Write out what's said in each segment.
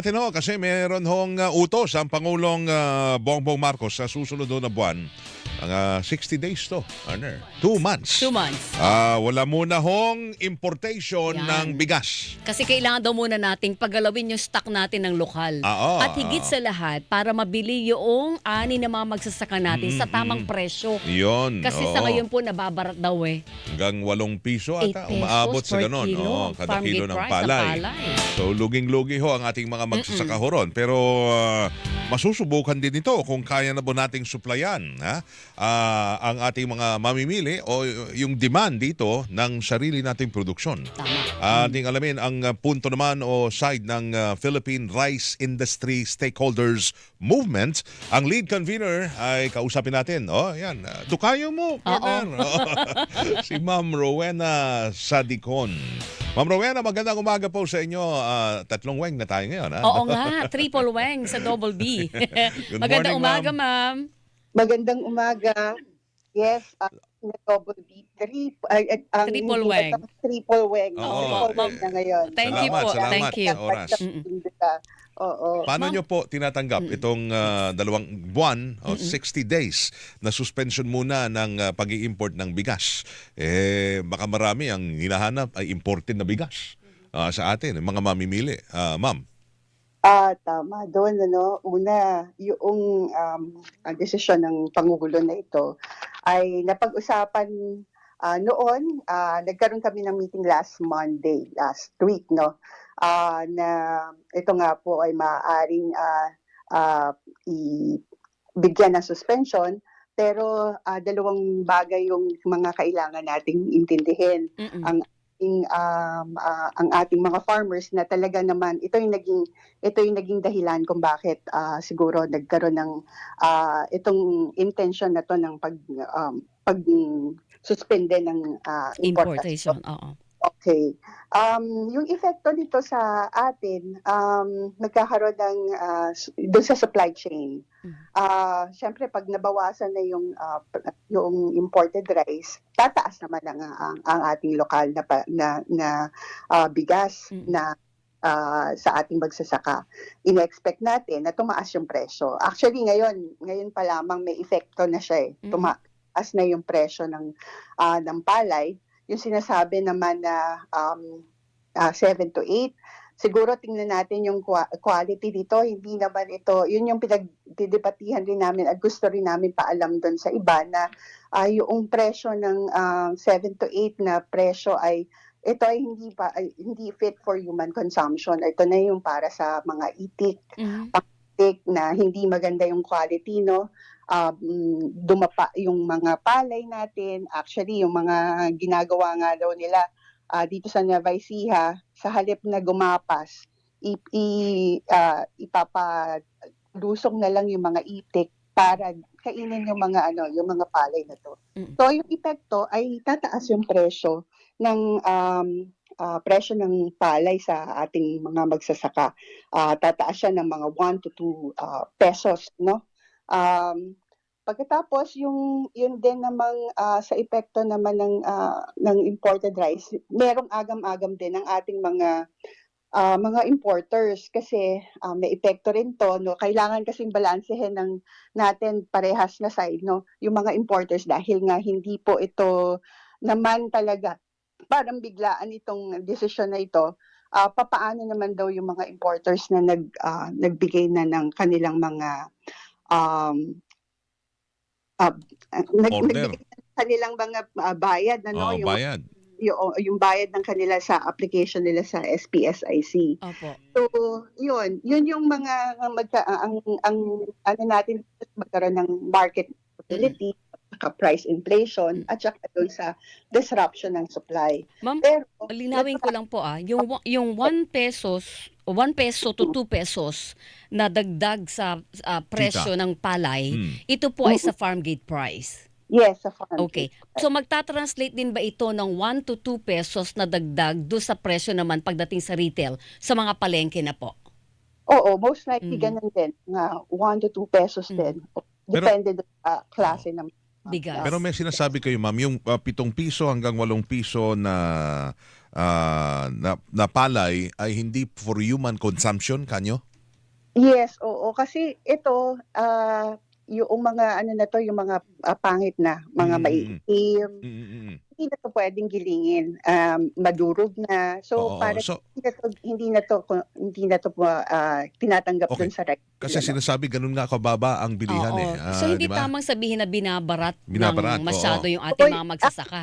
Tino, kasi meron hong utos ang Pangulong Bongbong Marcos sa susunod na buwan. Ang 60 days to, Arner. 2 months. 2 months. Wala muna hong importation ng Yan. bigas. Kasi kailangan daw muna nating pagalawin yung stock natin ng lokal. At higit sa lahat, para mabili yung ani na mga magsasaka natin sa tamang presyo. Yun. Kasi sa ngayon po, nababarat daw eh. Hanggang 8 piso 8 ata, pesos umaabot sa per ganon. kilo. Kada Farm kilo gate ng price palay. So luging-lugi ho ang ating mga magsasaka ho ron. Pero masusubukan din ito kung kaya na ba nating supplyan ang ating mga mamimili o yung demand dito ng sarili nating produksyon. Ating alamin ang punto naman o side ng Philippine Rice Industry Stakeholders Movement. Ang lead convener ay kausapin natin. Yan. Tukayo mo, partner. Si Ma'am Rowena Sadicon. Ma'am Rowena, magandang umaga po sa inyo. Tatlong weng na tayo ngayon. Oo nga, triple weng sa double B. Magandang umaga, ma'am. Magandang umaga. Yes, na double B. Triple weng. Triple weng. Oo, Triple weng na ngayon. Thank you po. Salamat Thank you. sa oras. Oo. Paano nyo po tinatanggap itong 2 buwan o 60 days na suspension muna ng pag-i-import ng bigas? Baka marami ang hinahanap ay imported na bigas sa atin, mga mamimili. Ma'am. Tama doon. Una, yung ang desisyon ng Pangulo na ito ay napag-usapan noon. Nagkaroon kami ng meeting last Monday, last week, no? Na ito nga po ay maaaring ibigyan ng suspension, pero dalawang bagay yung mga kailangan nating intindihin. Ang ating mga farmers na talaga naman ito yung naging dahilan kung bakit siguro nagkaroon ng itong intention na to ng pag suspende ng Importation. Oo. Okay. Yung epekto nito sa atin, nagkakaroon ng doon sa supply chain. Siyempre pag nabawasan na yung imported rice, tataas naman ang ating lokal na bigas na sa ating magsasaka. Ina-expect natin na tumaas yung presyo. Actually ngayon pa lamang may epekto na siya eh. Tumaas na yung presyo ng palay. Yung sinasabi naman na 7 to 8, siguro tingnan natin yung quality dito. Hindi naman ito, yun yung pinagdidebatihan din namin at gusto rin namin paalam doon sa iba na yung presyo ng 7 to 8 na presyo ay ito ay hindi fit for human consumption. Ito na yung para sa mga itik, na hindi maganda yung quality, no? Dumapa yung mga palay natin. Actually, yung mga ginagawa nga daw nila dito sa Nueva Ecija, sa halip na gumapas, ipapalusong na lang yung mga itik para kainin yung mga palay na to. So yung epekto ay tataas yung presyo ng palay sa ating mga magsasaka. Tataas siya ng mga 1 to 2 pesos, no? Pagkatapos yun din namang sa epekto naman ng imported rice, merong agam-agam din ng ating mga importers kasi may epekto rin to, no? Kailangan kasing balansehin natin parehas na side, no? Yung mga importers dahil nga hindi po ito naman talaga parang biglaan itong desisyon na ito. Papaano naman daw yung mga importers na nagbigay na ng kanilang mga nagbigay ng kanilang mga bayad, Bayad. Yung bayad ng kanila sa application nila sa SPSIC. Opo. So, yun yung mga ang natin magkaroon ng market volatility, price inflation, at saka doon sa disruption ng supply. Ma'am, Pero linawin ko lang po yung 1 peso to 2 pesos na dagdag sa presyo ng palay, ito po ay sa farm gate price. yes, sa farm. Okay. So magta-translate din ba ito ng 1 to 2 pesos na dagdag do sa presyo naman pagdating sa retail sa mga palengke na po? Oo, most likely ganun din. 1 to 2 pesos din. Depende sa klase ng bigas. Pero may sinasabi kayo, ma'am, yung 7 piso hanggang 8 piso na palay ay hindi for human consumption, kanyo? Yes, oo. Kasi ito, yung mga ano na 'to, yung mga, pangit na, Mm, mga mm. maiitim, Mm, mm. Mm. hindi na 'to puwedeng gilingin, madurog na. So, Oo, oo. parang hindi na 'to tinatanggap Okay. dun sa regular Kasi ano. sinasabi gano'n nga kababa ang bilihan, eh, Oo. So, hindi 'di ba? tamang sabihin na binabarat Binabarat, ng oo. masyado yung ating Uy, mga magsasaka.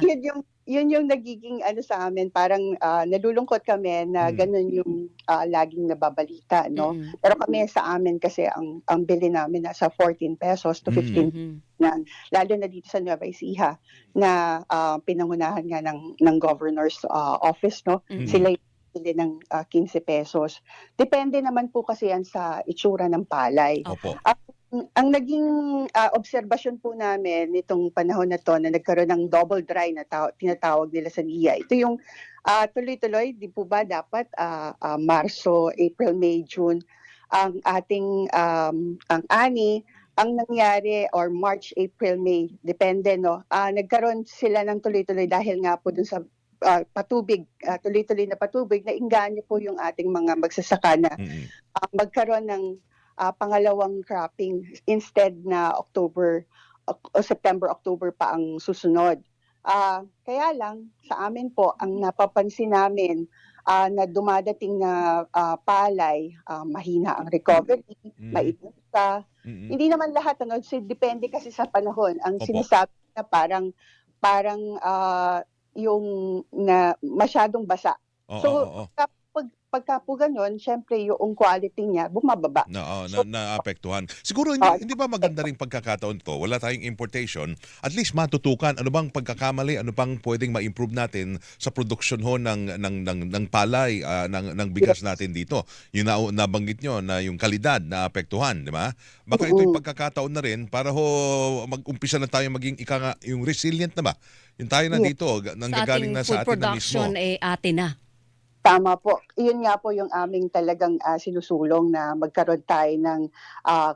yun yung nagiging ano sa'min parang, nalulungkot kami na Hmm, gano'n yung, laging nababalita 'no. Mm. Pero kami sa amin kasi ang bili namin nasa ₱14 to hmm, 15 Mhm. na lalo na dito sa Nueva Ecija na, pinangunahan nga ng governor's, office 'no. Mm. mm. Sila yung bili ng, ₱15. Depende naman po kasi yan sa itsura ng palay. Opo. Opo. Ang naging, obserbasyon po namin nitong panahon na 'to na nagkaroon ng double dry na tinatawag nila sa NIA, ito yung, tuloy-tuloy 'di po ba dapat, Marso, April, May, June ang ating, ang ani. Ang nangyari or March, April, May depende 'no, nagkaroon sila ng tuloy-tuloy dahil nga po dun sa, patubig, tuloy-tuloy na patubig, naengganyo po yung ating mga magsasaka na Mm. magkaroon ng, pangalawang cropping instead na September, October pa ang susunod. Kaya lang sa amin po ang napapansin namin, na dumadating na, palay, mahina ang recovery, Mhm. maitim. Mm. Hindi naman lahat ano, depende kasi sa panahon. Ang Opo. sinasabi na parang parang, yung na masyadong basa. Oo, So, oo. pagka po gano'n siyempre yung quality niya bumababa. Oo, So, naapektuhan. Siguro hindi ba maganda naapekto. ring pagkakataon 'to, wala tayong importation, at least matutukan ano bang pagkakamali, ano bang puwedeng ma-improve natin sa produksyon ho ng palay, ng bigas Yes, natin dito. Yung nabanggit niyo na yung kalidad naapektuhan, 'di ba? Baka ito'y mm. pagkakataon na rin para ho mag-umpisa na tayong maging ika nga yung resilient na ba? Yung tayo na Yes. dito Sa nanggagaling ating na sa food atin na production, mismo. eh, atin na. Tama po. Iyon nga po yung aming talagang, sinusulong na magkaroon tayo ng,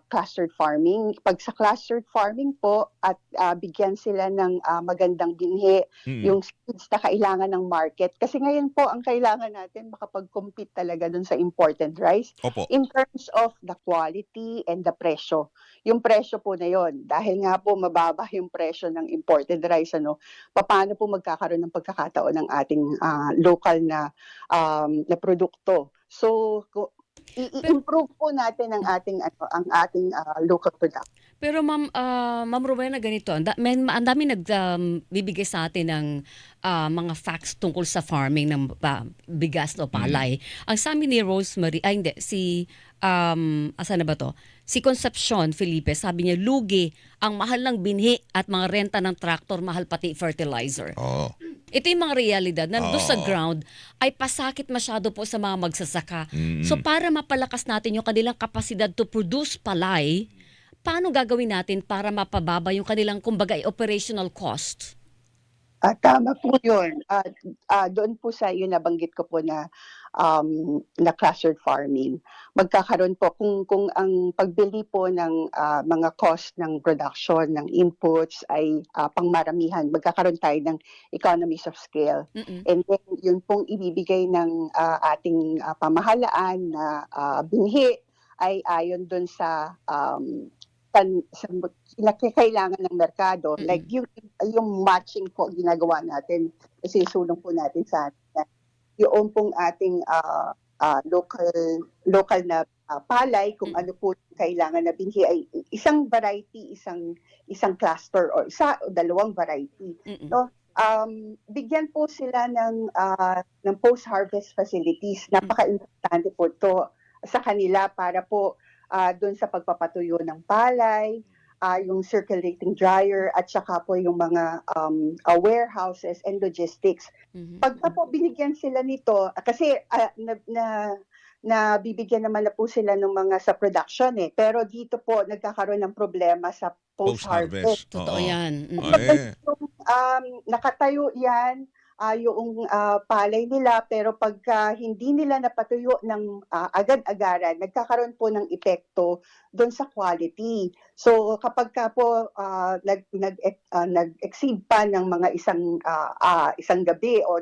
clustered farming. 'Pag sa clustered farming po at, bigyan sila ng, magandang binhi, Mm. yung seeds na kailangan ng market. Kasi ngayon po ang kailangan natin makapag-compete talaga dun sa imported rice Opo. in terms of the quality and the presyo. Yung presyo po na yon dahil nga po mababa yung presyo ng imported rice ano, papaano po magkakaroon ng pagkakataon ng ating, lokal na produkto. So, Pero i-improve po natin ang ating, local product. Pero Ma'am Rowena ganito, ang daming bibigay sa atin ng, mga facts tungkol sa farming ng bigas o Mm. palay. Ang sabi ni Rosemary ay hindi, asan na ba 'to? Si Concepcion Felipe sabi niya, lugi ang mahal ng binhi at mga renta ng traktor, mahal pati fertilizer. Oo. Ito yung mga realidad na Oo, do'n sa oo. ground ay pasakit masyado po sa mga magsasaka. So Mm. para mapalakas natin yung kanilang kapasidad to produce palay, paano gagawin natin para mapababa yung kanilang kumbaga operational cost? Tama po 'yun at, doon po sa yung nabanggit ko po na clustered farming. Magkakaroon po kung ang pagbili po ng, mga cost ng production ng inputs ay, pangmaramihan, magkakaroon tayo ng economies of scale. Mm. And then yun pong ibibigay ng, ating, pamahalaan na, binhi ay ayon dun sa, sa kinakailangan ng merkado like Mm. yung matching po ginagawa natin, isisulong po natin sa atin yung pong ating, local lokal na, palay kung Mm. ano po yung kailangan na binhi ay isang variety, isang isang cluster or isa o dalawang variety Mm. 'no. Bigyan po sila ng post-harvest facilities, Mm. napakaimportante po 'to sa kanila para po, dun sa pagpapatuyo ng palay, yung circulating dryer at saka po yung mga, warehouses and logistics. Mhm. Pagka po binigyan sila nito kasi, nabibigyan naman na po sila ng mga sa production, eh, pero dito po nagkakaroon ng problema sa post-harvest. Post-harvest, Totoo oo. 'yan. Mm. Kapag Eh, yung, nakatayo yan, yoong, palay nila pero pagka hindi nila napatuyo ng, agad-agaran nagkakaroon po ng epekto dun sa quality. So kapagka po, nag-exceed pa ng mga isang gabi o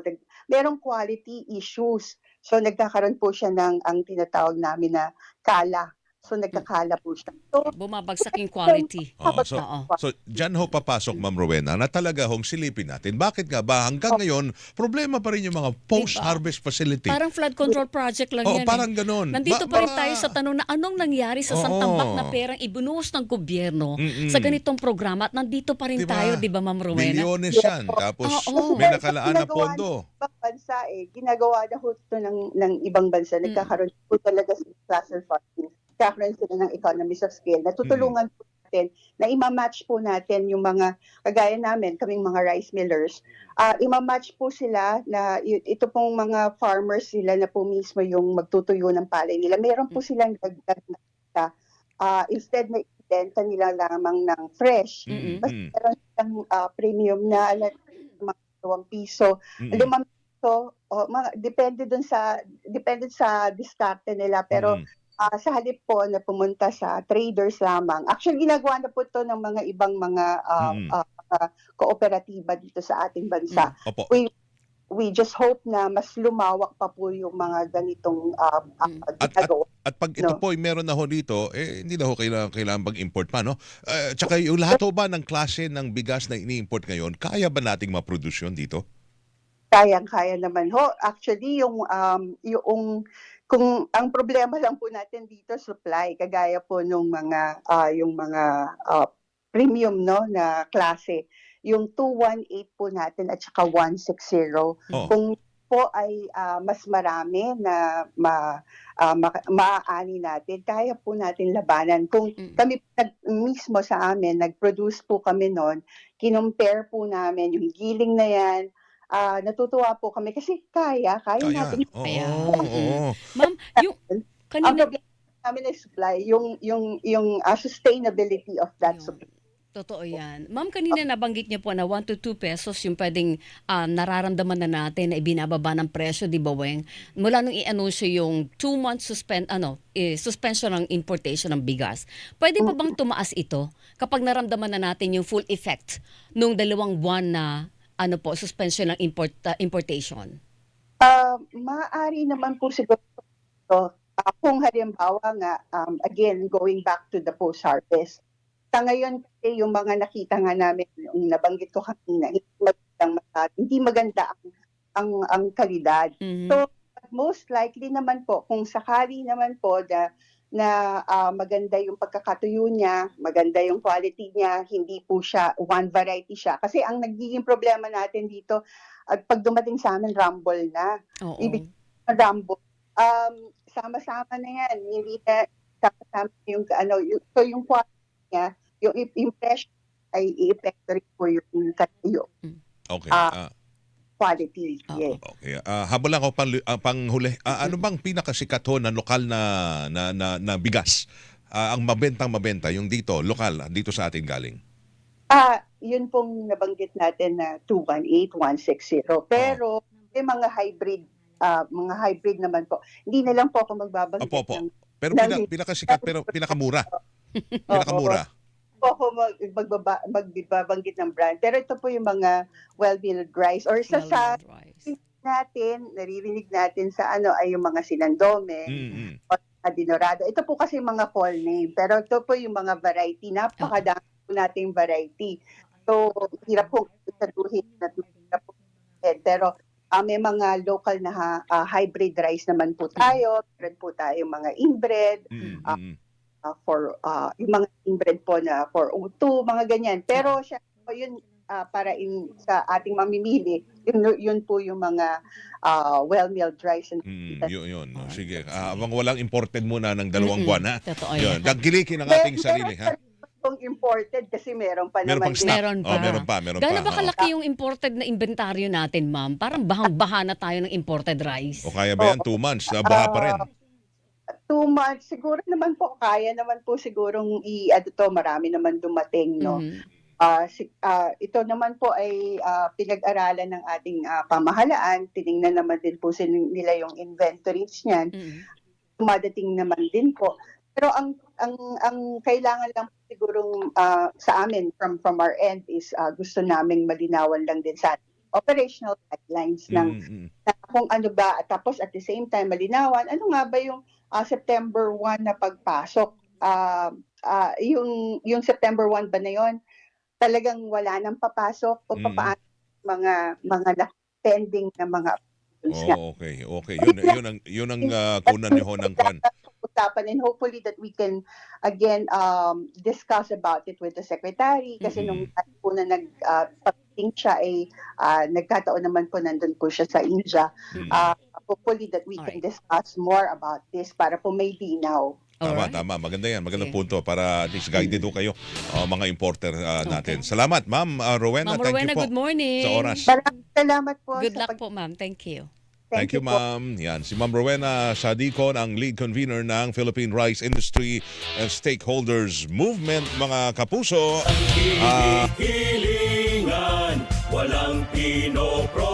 merong quality issues. So nagkakaroon po siya ng ang tinatawag namin na kala. So nagkakala po siya. So Bumabagsak yung quality. Oo, Oo. so dyan ho papasok, Ma'am Rowena, na talaga hong silipin natin. Bakit nga ba hanggang ngayon, problema pa rin yung mga post-harvest facility? Parang flood control project lang Oo, yan parang ganun. Nandito pa rin tayo sa tanong na anong nangyari sa santambak na perang ibunuhos ng gobyerno sa ganitong programa at nandito pa rin tayo, di ba, Ma'am Rowena? Milyones yan. Tapos Oo. may nakalaan na ginagawa pondo. ng ibang bansa ginagawa na ho ito ng ibang bansa. Nagkakaroon po talaga sa cluster funding. Nagkakaroon sila ng economies of scale. Natutulungan po natin na ima-match po natin yung mga, kagaya namin, kaming mga rice millers, ima-match po sila na ito pong mga farmers sila na po mismo yung magtutuyo ng palay nila. Meron po silang dagdag na kita. Instead na ibenta nila lamang ng fresh, mas meron silang premium na mga 2 piso, 5 piso, depende sa diskarte nila, pero sa halip po na pumunta sa traders lamang. Actually, ginagawa na po ito ng mga ibang mga kooperatiba dito sa ating bansa. Opo. We just hope na mas lumawak pa po yung mga ganitong ginagawa. At pag ito po ay meron na ho dito, hindi na ho kailangan pag-import pa, no? Tsaka yung lahat ho ba ng klase ng bigas na ini-import ngayon, kaya ba nating ma-produce yun dito? Kayang-kaya naman ho. Actually, kung ang problema lang po natin dito, supply, kagaya po nung yung mga premium na klase, yung 218 po natin at saka 160. Kung po ay mas marami na maaani natin, kaya po natin labanan. Kung kami mismo sa amin, nag-produce po kami noon, kinumpare po namin yung giling na yan, natutuwa po kami kasi kaya natin. Oo. Ma'am, yung Ang kanina problema namin ay supply, yung sustainability of that supply. totoo yan. Ma'am, kanina nabanggit niyo po na 1 to 2 pesos yung pwedeng nararamdaman na natin na ibinababa ng presyo, di ba, Weng? Mula nung i-anunsyo yung 2-month suspension ng importation ng bigas. Pwede pa bang tumaas ito kapag naramdaman na natin yung full effect nung 2 buwan na suspension ng importation? Maaari naman po siguro kung halimbawa nga, again, going back to the post-harvest. Sa ngayon, yung mga nakita nga namin, yung nabanggit ko kanina, hindi maganda ang kalidad. So, most likely naman po, kung sakali naman po na maganda yung pagkakatuyo niya, maganda yung quality niya, hindi po siya one variety siya. Kasi ang nagiging problema natin dito, at pag dumating sa amin, rumble na. Oo. Ibig sabihin, rumble. Sama-sama na yan. Hindi na sama-sama yung so yung quality niya, yung impression ay i-epekto rin po yung katuyo. Okay. Quality. Yes. Okay. Habol lang ako panghuli. Ano bang pinakasikat ho na lokal na bigas? Ang mabenta yung dito, lokal, dito sa atin galing? Yun pong nabanggit natin na 218, 160. Pero may mga hybrid naman po. Hindi na lang po ako magbabanggit Opo. Pero pinakasikat, pero pinakamura. Pinakamura. Ako magbabanggit ng brand. Pero ito po yung mga well-milled rice or naririnig natin sa ay yung mga sinandome, o dinorado. Ito po kasi mga call name. Pero ito po yung mga variety. Napakadami po nating variety. So, hirap po saduhin na hirap po. Pero may mga local na hybrid rice naman po tayo. Meron po tayo mga inbred. For yung mga inbred po na for O2, mga ganyan. Pero siya po yun para sa ating mamimili, yun po yung mga well-milled rice. Yun. Sige. Walang imported muna ng 2 buwan, ha? Totoo Yun. yan. Dagkilikin ang ating sarili, ha? Kung imported kasi meron pa Meron naman. pang stock. Meron pa. Meron pa. Gano'n ba kalaki yung imported na inventaryo natin, ma'am? Parang bahang-baha na tayo ng imported rice. O kaya ba yan? 2 months? Baha pa rin. 2 months, siguro naman po, kaya naman po sigurong marami naman dumating, no? Ito naman po ay pinag-aralan ng ating pamahalaan. Tiningnan naman din po nila yung inventories niyan. Dumadating naman din po. Pero ang kailangan lang sigurong sa amin from our end is gusto naming malinawan lang din sa operational guidelines ng kung ano ba, tapos at the same time malinawan ano nga ba yung September 1 na pagpasok. Yung September 1 ba na yon, talagang wala nang papasok o papaano mga pending na mga applications nga. Oh, okay, okay. Yun ang kunan niyo ho ng kwan. Usapan, and hopefully that we can again discuss about it with the secretary, kasi nung time po na pag-meeting siya ay nagkataon naman po nandun po siya sa India. Hopefully that we can discuss more about this para po may linaw. Tama, tama. Maganda yan. Magandang punto para at least guided ho kayo, mga importer natin. Salamat, Ma'am Rowena. Ma'am Thank Rowena, you po good morning. sa oras. Maraming salamat po. Good sa luck po, ma'am. Thank you. Thank you, po. ma'am. Yan, si Ma'am Rowena Sadicon, ang lead convener ng Philippine Rice Industry and Stakeholders Movement, mga kapuso. Hilingan, walang pinopro.